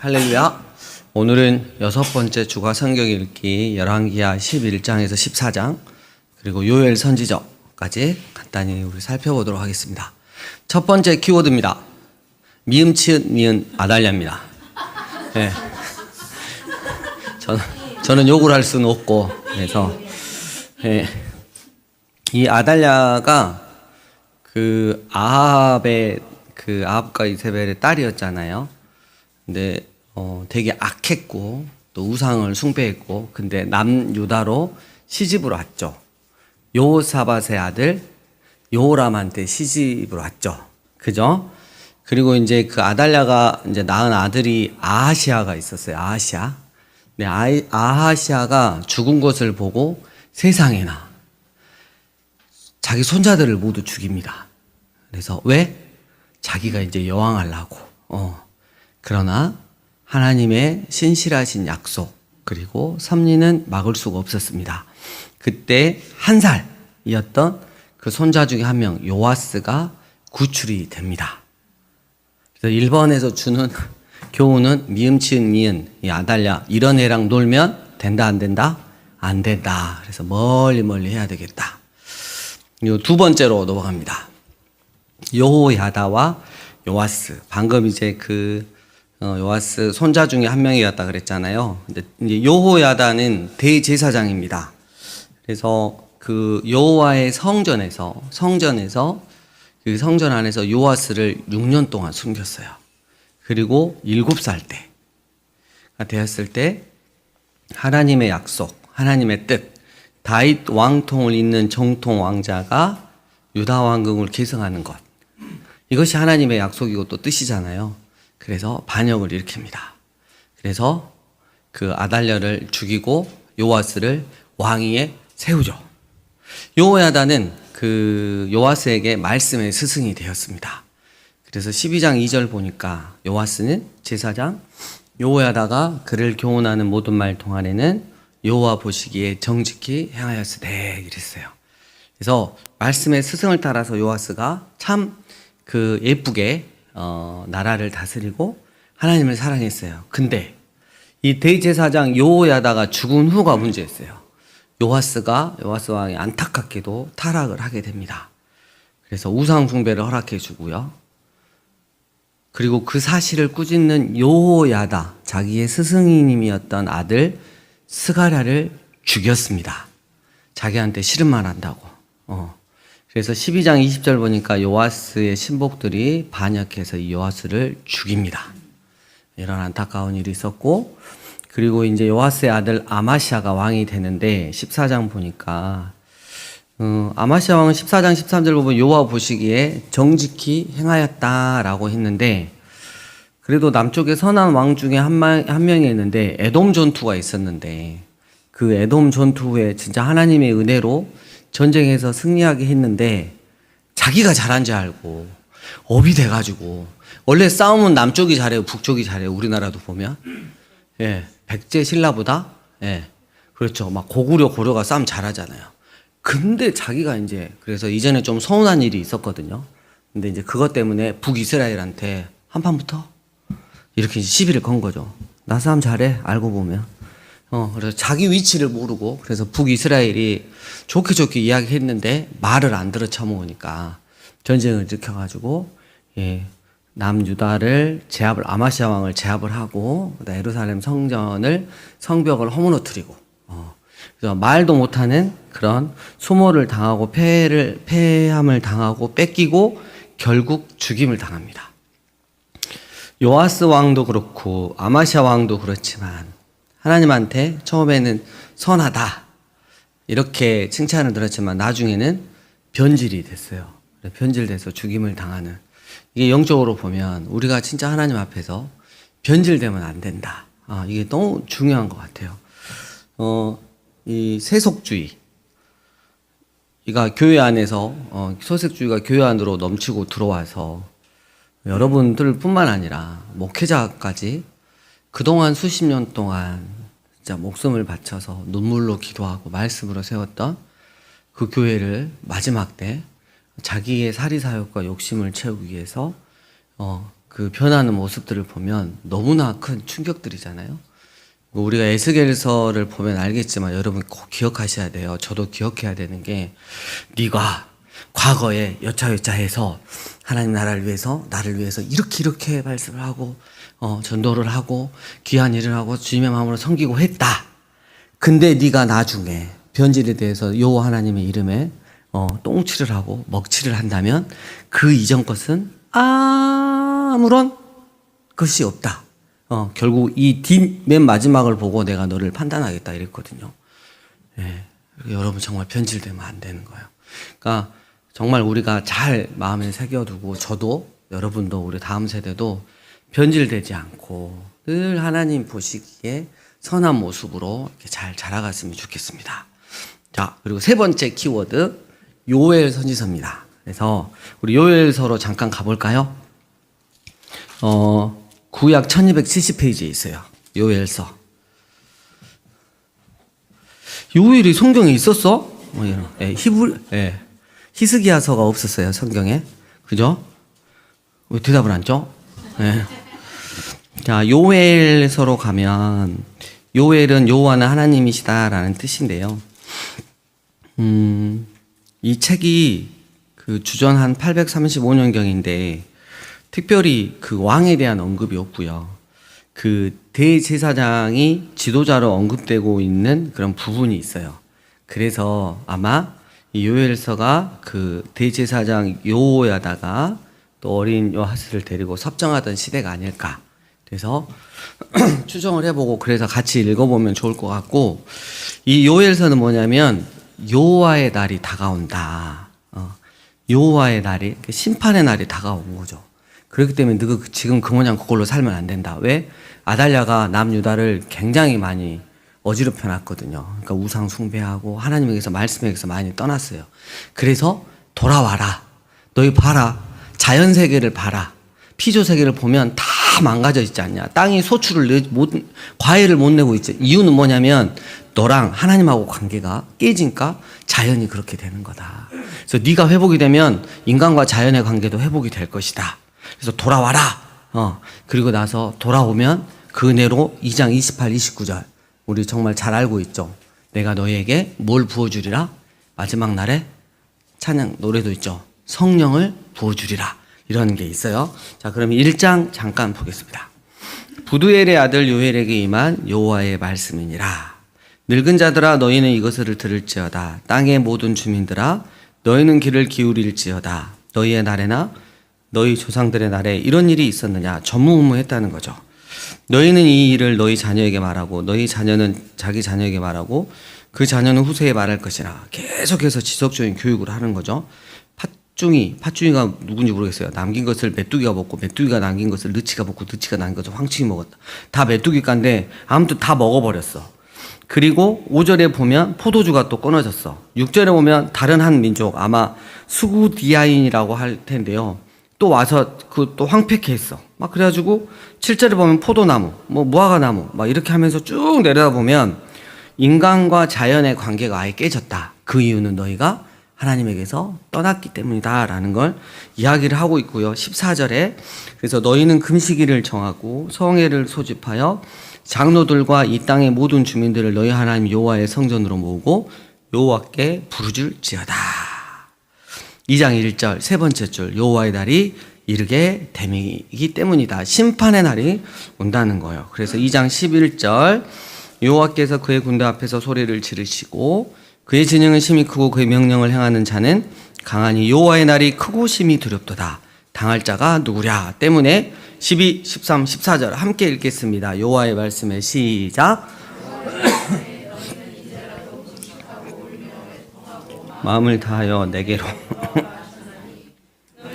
할렐루야. 오늘은 6번째 주가 성경 읽기 열왕기하 11장에서 14장 그리고 요엘 선지서까지 간단히 우리 살펴보도록 하겠습니다. 첫 번째 키워드입니다. 미음 치읓 니은 아달랴입니다. 네. 저는 욕을 할 수는 없고 그래서 네. 이 아달랴가 그 아합과 이세벨의 딸이었잖아요. 근데 되게 악했고 또 우상을 숭배했고 근데 남유다로 시집으로 왔죠. 여호사밧의 아들 여호람한테 시집으로 왔죠. 그죠? 그리고 이제 그 아달랴가 이제 낳은 아들이 아하시아가 있었어요. 아하시아. 네, 아하시아가 죽은 것을 보고 세상에나 자기 손자들을 모두 죽입니다. 그래서 왜? 자기가 이제 여왕하려고. 그러나 하나님의 신실하신 약속 그리고 섭리는 막을 수가 없었습니다. 그때 1살이었던 그 손자 중에 한 명 요아스가 구출이 됩니다. 그래서 1번에서 주는 교훈은 미음 치읓 니은 이 아달랴 이런 애랑 놀면 된다 안 된다? 안 된다. 그래서 멀리 해야 되겠다. 그리고 두 번째로 넘어갑니다. 여호야다와 요아스. 방금 이제 요아스 손자 중에 한 명이었다 그랬잖아요. 근데 이제 여호야다는 대제사장입니다. 그래서 그 여호와의 성전에서 그 성전 안에서 요아스를 6년 동안 숨겼어요. 그리고 7살 때가 되었을 때 하나님의 약속, 하나님의 뜻, 다윗 왕통을 잇는 정통 왕자가 유다 왕국을 계승하는 것. 이것이 하나님의 약속이고 또 뜻이잖아요. 그래서 반역을 일으킵니다. 그래서 그 아달랴를 죽이고 요아스를 왕위에 세우죠. 여호야다는 그 요아스에게 말씀의 스승이 되었습니다. 그래서 12장 2절 보니까 요아스는 제사장, 여호야다가 그를 교훈하는 모든 말 동안에는 여호와 보시기에 정직히 행하였으되 이랬어요. 그래서 말씀의 스승을 따라서 요아스가 참 그 예쁘게 나라를 다스리고 하나님을 사랑했어요. 근데 이 대제사장 여호야다가 죽은 후가 문제였어요. 요아스 왕이 안타깝게도 타락을 하게 됩니다. 그래서 우상 숭배를 허락해 주고요. 그리고 그 사실을 꾸짖는 여호야다 자기의 스승님이었던 아들 스가랴를 죽였습니다. 자기한테 싫은말 한다고. 그래서 12장 20절 보니까 요아스의 신복들이 반역해서 이 요아스를 죽입니다. 이런 안타까운 일이 있었고, 그리고 이제 요아스의 아들 아마시아가 왕이 되는데 14장 보니까 아마시아 왕은 14장 13절 보면 여호와 보시기에 정직히 행하였다라고 했는데, 그래도 남쪽에 선한 왕 중에 한 명이 있는데 에돔 전투가 있었는데 그 에돔 전투 후에 진짜 하나님의 은혜로 전쟁에서 승리하게 했는데 자기가 잘한 줄 알고 업이 돼가지고, 원래 싸움은 남쪽이 잘해요 북쪽이 잘해요. 우리나라도 보면 백제 신라보다 그렇죠. 막 고구려가 싸움 잘하잖아요. 근데 자기가 이제 그래서 이전에 좀 서운한 일이 있었거든요. 근데 이제 그것 때문에 북이스라엘한테 한판부터 이렇게 시비를 건 거죠. 나 싸움 잘해 알고 보면. 그래서 자기 위치를 모르고, 그래서 북이스라엘이 좋게 이야기했는데 말을 안 들어 쳐먹으니까 전쟁을 일으켜가지고 남유다를 아마시아 왕을 제압을 하고 예루살렘 성벽을 허무너뜨리고, 그래서 말도 못하는 그런 수모를 당하고 패함을 당하고 뺏기고 결국 죽임을 당합니다. 요아스 왕도 그렇고 아마시아 왕도 그렇지만 하나님한테 처음에는 선하다 이렇게 칭찬을 들었지만 나중에는 변질이 됐어요. 변질돼서 죽임을 당하는, 이게 영적으로 보면 우리가 진짜 하나님 앞에서 변질되면 안 된다. 이게 너무 중요한 것 같아요. 이 세속주의가 교회 안에서 소색주의가 교회 안으로 넘치고 들어와서 여러분들 뿐만 아니라 목회자까지 그동안 수십 년 동안 진짜 목숨을 바쳐서 눈물로 기도하고 말씀으로 세웠던 그 교회를 마지막 때 자기의 사리사욕과 욕심을 채우기 위해서 그 변하는 모습들을 보면 너무나 큰 충격들이잖아요. 우리가 에스겔서를 보면 알겠지만 여러분 꼭 기억하셔야 돼요. 저도 기억해야 되는 게 네가 과거에 여차여차해서 하나님 나라를 위해서 나를 위해서 이렇게 말씀을 하고 전도를 하고 귀한 일을 하고 주님의 마음으로 섬기고 했다. 근데 네가 나중에 변질에 대해서 여호와 하나님의 이름에 똥칠을 하고 먹칠을 한다면 그 이전 것은 아무런 것이 없다. 결국 이 맨 마지막을 보고 내가 너를 판단하겠다 이랬거든요. 예, 여러분 정말 변질되면 안 되는 거예요. 그러니까 정말 우리가 잘 마음에 새겨두고 저도 여러분도 우리 다음 세대도 변질되지 않고 늘 하나님 보시기에 선한 모습으로 이렇게 잘 자라갔으면 좋겠습니다. 자, 그리고 세 번째 키워드 요엘 선지서입니다. 그래서 우리 요엘서로 잠깐 가볼까요? 구약 1270페이지에 있어요. 요엘서. 요엘이 성경에 있었어? 히스기야서가 없었어요, 성경에. 그죠? 왜 대답을 안 줘? 네. 자, 요엘서로 가면 요엘은 여호와는 하나님이시다라는 뜻인데요. 이 책이 그 주전 한 835년경인데 특별히 그 왕에 대한 언급이 없고요. 그 대제사장이 지도자로 언급되고 있는 그런 부분이 있어요. 그래서 아마 이 요엘서가 그 대제사장 요호야다가 또 어린 요아스를 데리고 섭정하던 시대가 아닐까. 그래서 추정을 해보고 그래서 같이 읽어보면 좋을 것 같고, 이 요엘서는 뭐냐면 여호와의 날이 다가온다. 여호와의 날이, 심판의 날이 다가온 거죠. 그렇기 때문에 너가 지금 그 모양 그걸로 살면 안 된다. 왜? 아달랴가 남유다를 굉장히 많이 어지럽혀 놨거든요. 그러니까 우상 숭배하고 하나님에게서 말씀에게서 많이 떠났어요. 그래서 돌아와라. 너희 봐라. 자연 세계를 봐라. 피조 세계를 보면 다 망가져 있지 않냐. 땅이 소출을 과일을 못 내고 있지. 이유는 뭐냐면 너랑 하나님하고 관계가 깨지니까 자연이 그렇게 되는 거다. 그래서 네가 회복이 되면 인간과 자연의 관계도 회복이 될 것이다. 그래서 돌아와라. 그리고 나서 돌아오면 그 은혜로 2장 28, 29절 우리 정말 잘 알고 있죠. 내가 너희에게 뭘 부어주리라? 마지막 날에 찬양 노래도 있죠. 성령을 부어주리라. 이런 게 있어요. 자, 그럼 1장 잠깐 보겠습니다. 부두엘의 아들 요엘에게 임한 여호와의 말씀이니라. 늙은 자들아 너희는 이것을 들을지어다. 땅의 모든 주민들아 너희는 귀를 기울일지어다. 너희의 날에나 너희 조상들의 날에 이런 일이 있었느냐. 전무후무했다는 거죠. 너희는 이 일을 너희 자녀에게 말하고 너희 자녀는 자기 자녀에게 말하고 그 자녀는 후세에 말할 것이라. 계속해서 지속적인 교육을 하는 거죠. 팥중이가 누군지 모르겠어요. 남긴 것을 메뚜기가 먹고 메뚜기가 남긴 것을 느치가 먹고 느치가 남긴 것을 황충이 먹었다. 다 메뚜기간데 아무튼 다 먹어버렸어. 그리고 5절에 보면 포도주가 또 끊어졌어. 6절에 보면 다른 한 민족 아마 수구디아인이라고 할 텐데요. 또 와서 그 또 황폐케 했어. 막 그래가지고 7절에 보면 포도나무, 뭐 무화과나무 막 이렇게 하면서 쭉 내려다보면 인간과 자연의 관계가 아예 깨졌다. 그 이유는 너희가 하나님에게서 떠났기 때문이다라는 걸 이야기를 하고 있고요. 14절에 그래서 너희는 금식일을 정하고 성회를 소집하여 장로들과 이 땅의 모든 주민들을 너희 하나님 여호와의 성전으로 모으고 여호와께 부르짖을지어다. 2장 1절 세 번째 줄 여호와의 날이 이르게 됨이기 때문이다. 심판의 날이 온다는 거예요. 그래서 2장 11절 여호와께서 그의 군대 앞에서 소리를 지르시고 그의 진영은 심히 크고 그의 명령을 행하는 자는 강하니 여호와의 날이 크고 심히 두렵도다. 당할 자가 누구랴. 때문에 12, 13, 14절 함께 읽겠습니다. 여호와의 말씀에 시작. 마음을 다하여 내게로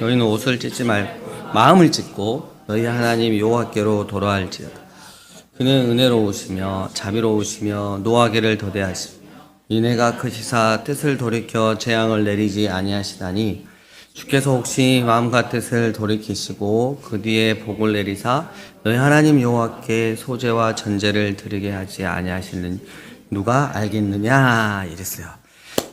너희는 옷을 찢지 말고 마음을 찢고 너희 하나님 여호와께로 돌아갈지어다. 그는 은혜로우시며 자비로우시며 노하기를 더대하시며 이내가 크시사 뜻을 돌이켜 재앙을 내리지 아니하시다니 주께서 혹시 마음과 뜻을 돌이키시고 그 뒤에 복을 내리사 너희 하나님 여호와께 소제와 전제를 드리게 하지 아니하시는 누가 알겠느냐 이랬어요.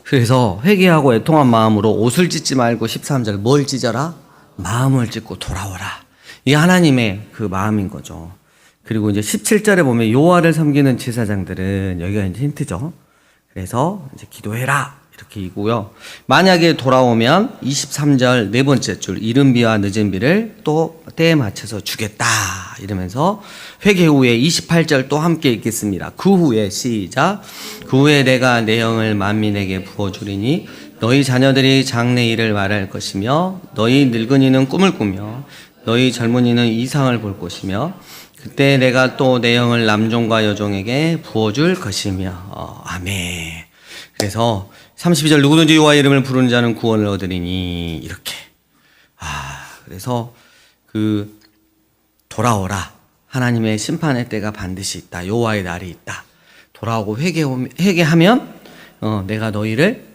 그래서 회개하고 애통한 마음으로 옷을 찢지 말고 13절 뭘 찢어라? 마음을 찢고 돌아오라. 이게 하나님의 그 마음인 거죠. 그리고 이제 17절에 보면 여호와를 섬기는 제사장들은 여기가 이제 힌트죠. 그래서 이제 기도해라 이렇게 이고요. 만약에 돌아오면 23절 네 번째 줄 이른 비와 늦은 비를 또 때에 맞춰서 주겠다 이러면서 회개 후에 28절 또 함께 읽겠습니다. 그 후에 시작. 그 후에 내가 내 영을 만민에게 부어주리니 너희 자녀들이 장래 일을 말할 것이며 너희 늙은이는 꿈을 꾸며 너희 젊은이는 이상을 볼 것이며 그때 내가 또 내 영을 남종과 여종에게 부어줄 것이며 아멘. 그래서 32절 누구든지 여호와의 이름을 부르는 자는 구원을 얻으리니 이렇게. 그래서 그 돌아오라. 하나님의 심판의 때가 반드시 있다. 여호와의 날이 있다. 돌아오고 회개하면 내가 너희를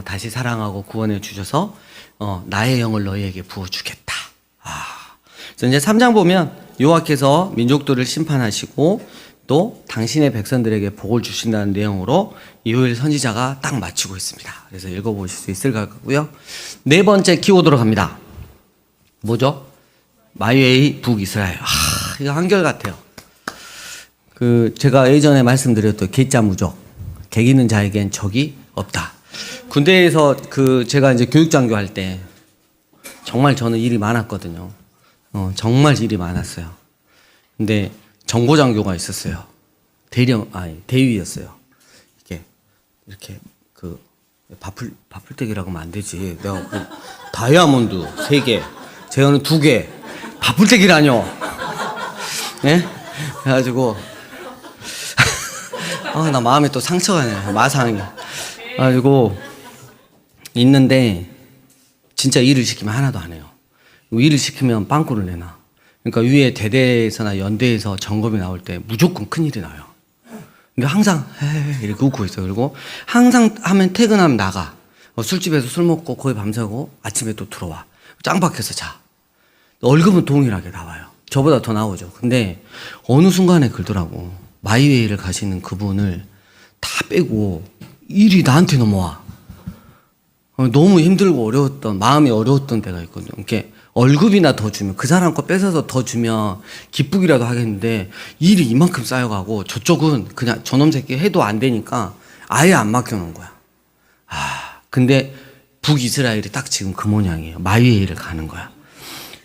다시 사랑하고 구원해 주셔서 나의 영을 너희에게 부어주겠다. 그래서 이제 3장 보면 여호와께서 민족들을 심판하시고 또 당신의 백성들에게 복을 주신다는 내용으로 요엘 선지자가 딱 마치고 있습니다. 그래서 읽어보실 수 있을 것 같고요. 네 번째 키워드로 갑니다. 뭐죠? 마이웨이 북이스라엘. 이거 한결같아요. 제가 예전에 말씀드렸던 계자무적. 개기는 자에겐 적이 없다. 군대에서 제가 이제 교육장교 할 때 정말 저는 일이 많았거든요. 정말 일이 많았어요. 근데 정보장교가 있었어요. 대위였어요. 이렇게 바풀떼기라고 하면 안 되지. 내가 다이아몬드 3개, 제가는 2개, 바풀떼기라뇨. 네? 그래가지고, 나 마음에 또 상처가 나요. 마상이. 그래가지고, 있는데, 진짜 일을 시키면 하나도 안 해요. 일을 시키면 빵꾸를 내놔. 그러니까 위에 대대에서나 연대에서 점검이 나올 때 무조건 큰일이 나요. 근데 항상 이렇게 웃고 있어요. 그리고 항상 하면 퇴근하면 나가. 술집에서 술 먹고 거의 밤새고 아침에 또 들어와. 짱박혀서 자. 월급은 동일하게 나와요. 저보다 더 나오죠. 근데 어느 순간에 그러더라고. 마이웨이를 가시는 그분을 다 빼고 일이 나한테 넘어와. 너무 힘들고 어려웠던, 마음이 어려웠던 때가 있거든요. 이렇게 월급이나 더 주면, 그 사람 거 뺏어서 더 주면 기쁘기라도 하겠는데, 일이 이만큼 쌓여가고, 저쪽은 그냥 저놈 새끼 해도 안 되니까 아예 안 맡겨놓은 거야. 근데 북이스라엘이 딱 지금 그 모양이에요. 마이웨이를 가는 거야.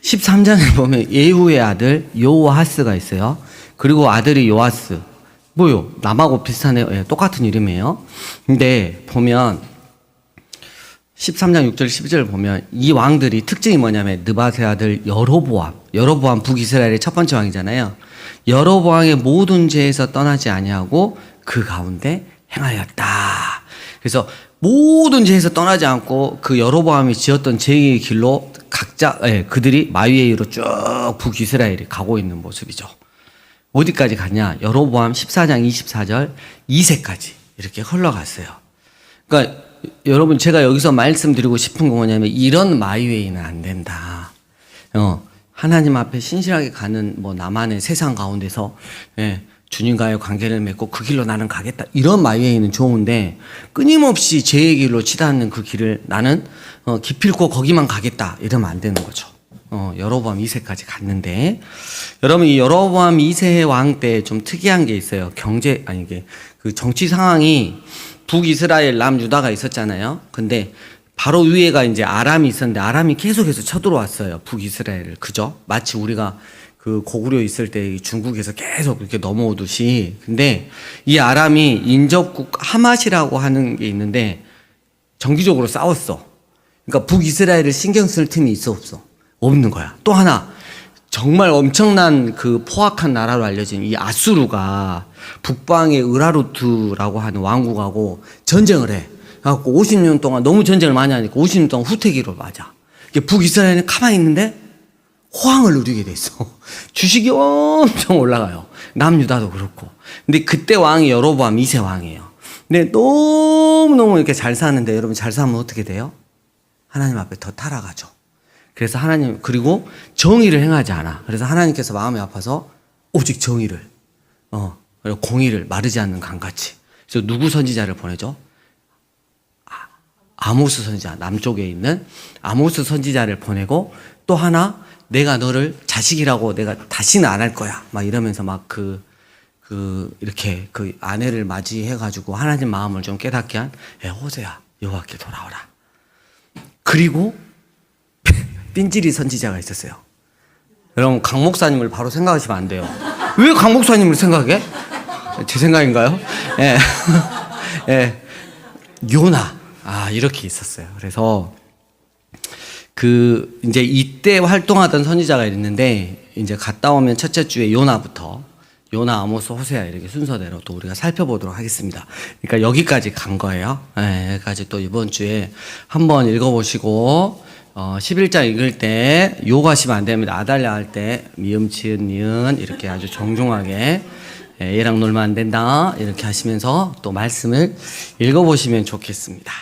13장에 보면 예후의 아들 요하스가 있어요. 그리고 아들이 요아스. 뭐요? 남하고 비슷하네요. 똑같은 이름이에요. 근데 보면 13장 6절 12절 보면 이 왕들이 특징이 뭐냐면 느밧의 아들 여로보암 북이스라엘의 첫 번째 왕이잖아요. 여로보암의 모든 죄에서 떠나지 아니하고 그 가운데 행하였다. 그래서 모든 죄에서 떠나지 않고 그 여로보암이 지었던 죄의 길로 각자 그들이 마이웨이로 쭉 북이스라엘이 가고 있는 모습이죠. 어디까지 갔냐? 여로보암 14장 24절 2세까지 이렇게 흘러갔어요. 그러니까 여러분 제가 여기서 말씀드리고 싶은 건 뭐냐면 이런 마이웨이는 안 된다. 하나님 앞에 신실하게 가는 나만의 세상 가운데서 주님과의 관계를 맺고 그 길로 나는 가겠다. 이런 마이웨이는 좋은데 끊임없이 죄의 길로 치닫는 그 길을 나는 기필코 거기만 가겠다. 이러면 안 되는 거죠. 여로보암 2세까지 갔는데 여러분 이 여로보암 2세 왕 때 좀 특이한 게 있어요. 그 정치 상황이 북이스라엘 남유다가 있었잖아요. 근데 바로 위에가 이제 아람이 있었는데 아람이 계속해서 쳐들어왔어요. 북이스라엘을. 그죠? 마치 우리가 그 고구려 있을 때 중국에서 계속 이렇게 넘어오듯이. 근데 이 아람이 인접국 하맛이라고 하는 게 있는데 정기적으로 싸웠어. 그러니까 북이스라엘을 신경 쓸 틈이 있어 없어? 없는 거야. 또 하나 정말 엄청난 그 포악한 나라로 알려진 이 아수르가 북방의 으라루트라고 하는 왕국하고 전쟁을 해. 그래갖고 50년 동안 너무 전쟁을 많이 하니까 50년 동안 후퇴기로 맞아. 북이스라엘은 가만히 있는데 호황을 누리게 돼 있어. 주식이 엄청 올라가요. 남유다도 그렇고. 근데 그때 왕이 여로보암 2세 왕이에요. 근데 너무너무 이렇게 잘 사는데 여러분 잘 사면 어떻게 돼요? 하나님 앞에 더 타락하죠. 그래서 하나님, 그리고 정의를 행하지 않아. 그래서 하나님께서 마음이 아파서 오직 정의를, 그리고 공의를 마르지 않는 강같이. 그래서 누구 선지자를 보내죠? 아모스 선지자, 남쪽에 있는 아모스 선지자를 보내고 또 하나 내가 너를 자식이라고 내가 다시는 안 할 거야. 막 이러면서 막 이렇게 그 아내를 맞이해가지고 하나님 마음을 좀 깨닫게 한 호세야, 여호와께 돌아오라. 그리고 삔지리 선지자가 있었어요. 여러분, 강 목사님을 바로 생각하시면 안 돼요. 왜 강 목사님을 생각해? 제 생각인가요? 예. 예. 요나. 이렇게 있었어요. 그래서 이제 이때 활동하던 선지자가 있는데, 이제 갔다 오면 첫째 주에 요나부터, 요나, 아모스, 호세아 이렇게 순서대로 또 우리가 살펴보도록 하겠습니다. 그러니까 여기까지 간 거예요. 예, 여기까지 또 이번 주에 한번 읽어보시고, 11장 읽을 때 욕하시면 안 됩니다. 아달랴 할 때 미음, 치은, 니은 이렇게 아주 정중하게 얘랑 놀면 안 된다 이렇게 하시면서 또 말씀을 읽어보시면 좋겠습니다.